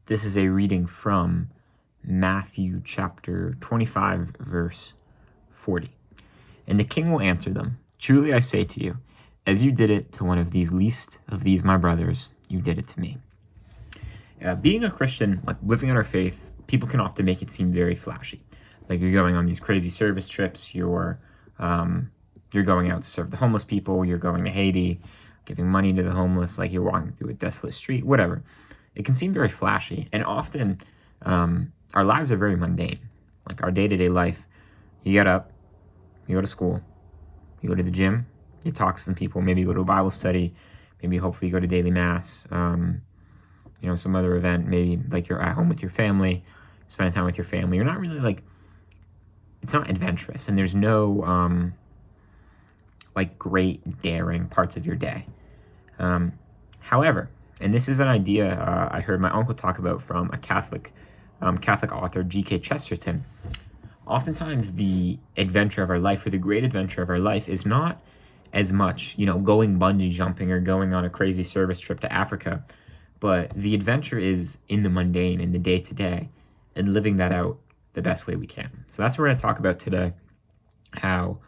This is a reading from Matthew chapter 25, verse 40. And the king will answer them, "Truly I say to you, as you did it to one of these least of these my brothers, you did it to me." Being a Christian, like living in our faith, people can often make it seem very flashy. Like you're going on these crazy service trips, you're going out to serve the homeless people, you're going to Haiti, giving money to the homeless, like you're walking through a desolate street, whatever. It can seem very flashy, and often our lives are very mundane. Like our day-to-day life, you get up, you go to school, you go to the gym, you talk to some people, maybe you go to a Bible study, maybe hopefully you go to daily mass, some other event, maybe like you're at home with your family, spending time with your family. You're not really like, it's not adventurous, and there's no great daring parts of your day. However, and this is an idea I heard my uncle talk about from a Catholic author, G.K. Chesterton. Oftentimes the adventure of our life, or the great adventure of our life, is not as much, going bungee jumping or going on a crazy service trip to Africa, but the adventure is in the mundane, in the day-to-day, and living that out the best way we can. So that's what we're going to talk about today, how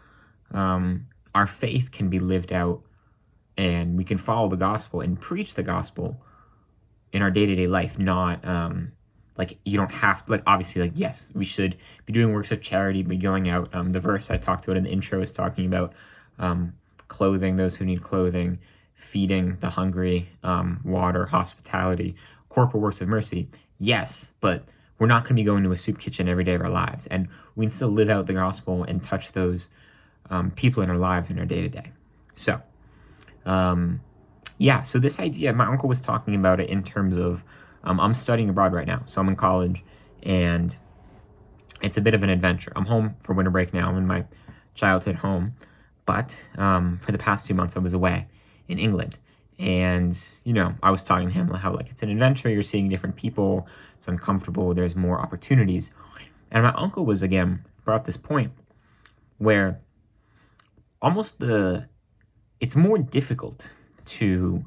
our faith can be lived out, and we can follow the gospel and preach the gospel in our day-to-day life, not you don't have to, obviously, yes, we should be doing works of charity, be going out. The verse I talked about in the intro is talking about clothing those who need clothing, feeding the hungry, water, hospitality, corporal works of mercy. Yes, but we're not going to be going to a soup kitchen every day of our lives, and we can still live out the gospel and touch those people in our lives in our day-to-day. So, so this idea, my uncle was talking about it in terms of, I'm studying abroad right now, so I'm in college, and it's a bit of an adventure. I'm home for winter break now. I'm in my childhood home, but for the past 2 months, I was away in England, and, I was talking to him how, it's an adventure, you're seeing different people, it's uncomfortable, there's more opportunities, and my uncle was, again, brought up this point where almost it's more difficult to,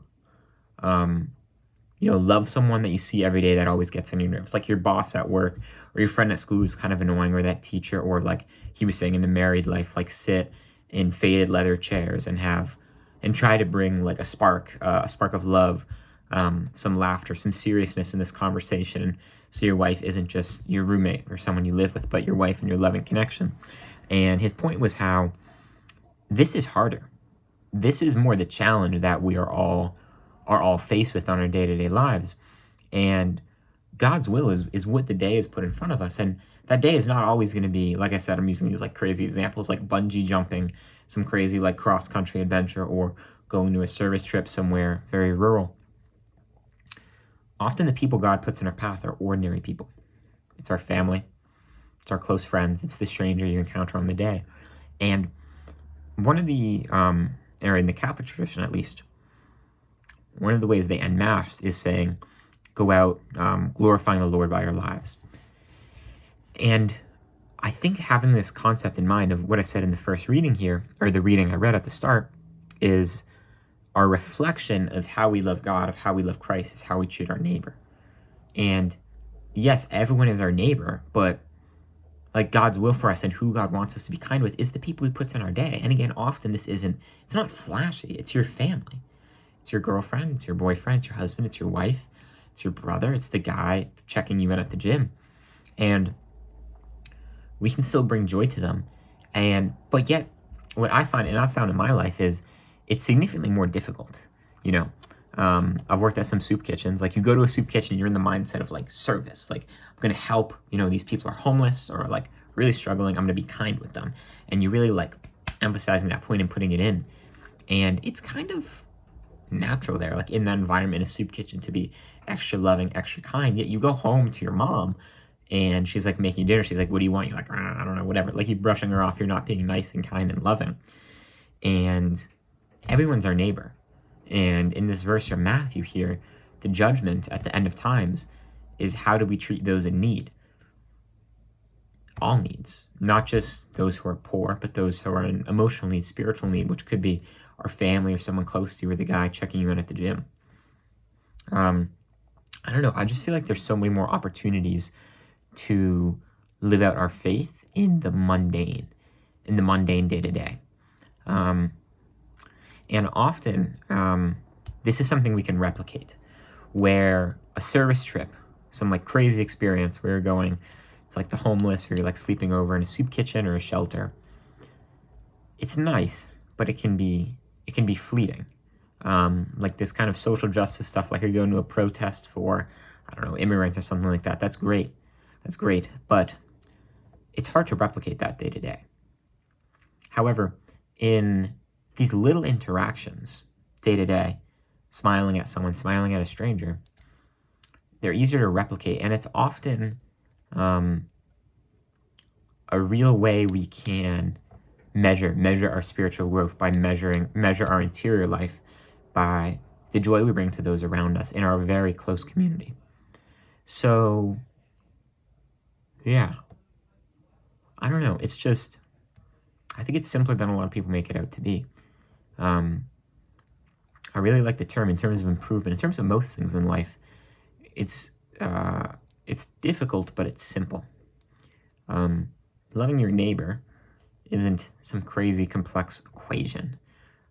love someone that you see every day that always gets on your nerves, like your boss at work, or your friend at school who's kind of annoying, or that teacher, or like he was saying in the married life, sit in faded leather chairs and try to bring a spark of love, some laughter, some seriousness in this conversation, so your wife isn't just your roommate or someone you live with, but your wife and your loving connection. And his point was how this is harder. This is more the challenge that we are all faced with on our day-to-day lives. And God's will is what the day is put in front of us. And that day is not always going to be, like I said, I'm using these crazy examples, like bungee jumping, some crazy cross-country adventure, or going to a service trip somewhere very rural. Often the people God puts in our path are ordinary people. It's our family. It's our close friends. It's the stranger you encounter on the day. And one of the, or in the Catholic tradition at least, one of the ways they end Mass is saying, go out glorifying the Lord by your lives. And I think having this concept in mind of what I said in the first reading here, or the reading I read at the start, is our reflection of how we love God, of how we love Christ, is how we treat our neighbor. And yes, everyone is our neighbor, but God's will for us and who God wants us to be kind with is the people He puts in our day. And again, often it's not flashy. It's your family. It's your girlfriend, it's your boyfriend, it's your husband, it's your wife, it's your brother, it's the guy checking you in at the gym. And we can still bring joy to them. But yet, what I find, and I've found in my life, is it's significantly more difficult. I've worked at some soup kitchens. You go to a soup kitchen, you're in the mindset of service. I'm going to help, these people are homeless or really struggling. I'm going to be kind with them. And you really emphasizing that point and putting it in. And it's kind of natural there, in that environment, a soup kitchen, to be extra loving, extra kind. Yet you go home to your mom and she's making dinner. She's what do you want? You're I don't know, whatever. You're brushing her off. You're not being nice and kind and loving. And everyone's our neighbor. And in this verse from Matthew here, the judgment at the end of times is how do we treat those in need? All needs, not just those who are poor, but those who are in emotional need, spiritual need, which could be our family or someone close to you, or the guy checking you in at the gym. I don't know, I just feel like there's so many more opportunities to live out our faith in the mundane day to day. And often, this is something we can replicate, where a service trip, some like crazy experience where you're going, it's like the homeless, or you're like sleeping over in a soup kitchen or a shelter. It's nice, but it can be fleeting. Like this kind of social justice stuff, like you're going to a protest for, I don't know, immigrants or something like that. That's great. But it's hard to replicate that day to day. However, in these little interactions, day to day, smiling at someone, smiling at a stranger, they're easier to replicate, and it's often a real way we can measure our spiritual growth by measure our interior life by the joy we bring to those around us in our very close community. So, yeah, I don't know. It's just, I think it's simpler than a lot of people make it out to be. I really like the term in terms of improvement, in terms of most things in life. It's difficult, but it's simple. Loving your neighbor isn't some crazy complex equation.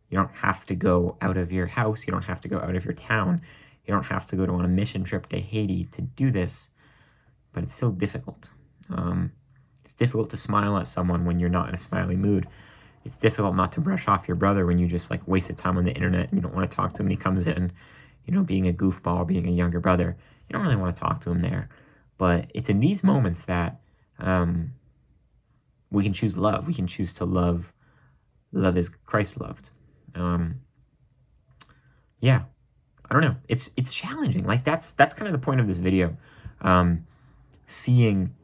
You don't have to go out of your house. You don't have to go out of your town. You don't have to go on a mission trip to Haiti to do this, but it's still difficult. It's difficult to smile at someone when you're not in a smiley mood. It's difficult not to brush off your brother when you just like wasted time on the internet and you don't want to talk to him and he comes in, being a goofball, being a younger brother. You don't really want to talk to him there. But it's in these moments that we can choose love. We can choose to love as Christ loved. Yeah, I don't know. It's challenging. Like that's kind of the point of this video. Seeing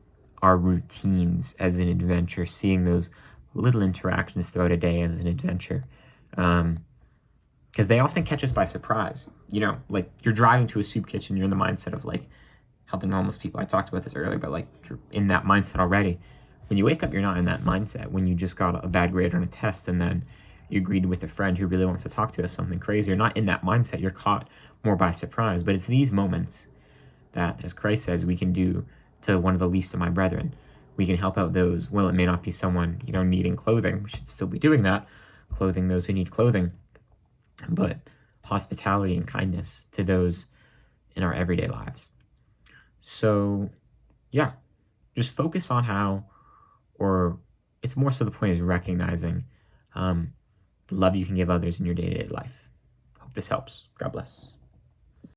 our routines as an adventure, seeing those little interactions throughout a day as an adventure. Because they often catch us by surprise. Like you're driving to a soup kitchen, you're in the mindset of like helping homeless people. I talked about this earlier, but like you're in that mindset already. When you wake up, you're not in that mindset. When you just got a bad grade on a test and then you agreed with a friend who really wants to talk to us something crazy, you're not in that mindset. You're caught more by surprise. But it's these moments that, as Christ says, we can do to one of the least of my brethren. We can help out those. Well, it may not be someone, needing clothing. We should still be doing that, clothing those who need clothing. But hospitality and kindness to those in our everyday lives. So, yeah, just focus on how, or it's more so the point is recognizing the love you can give others in your day-to-day life. Hope this helps. God bless.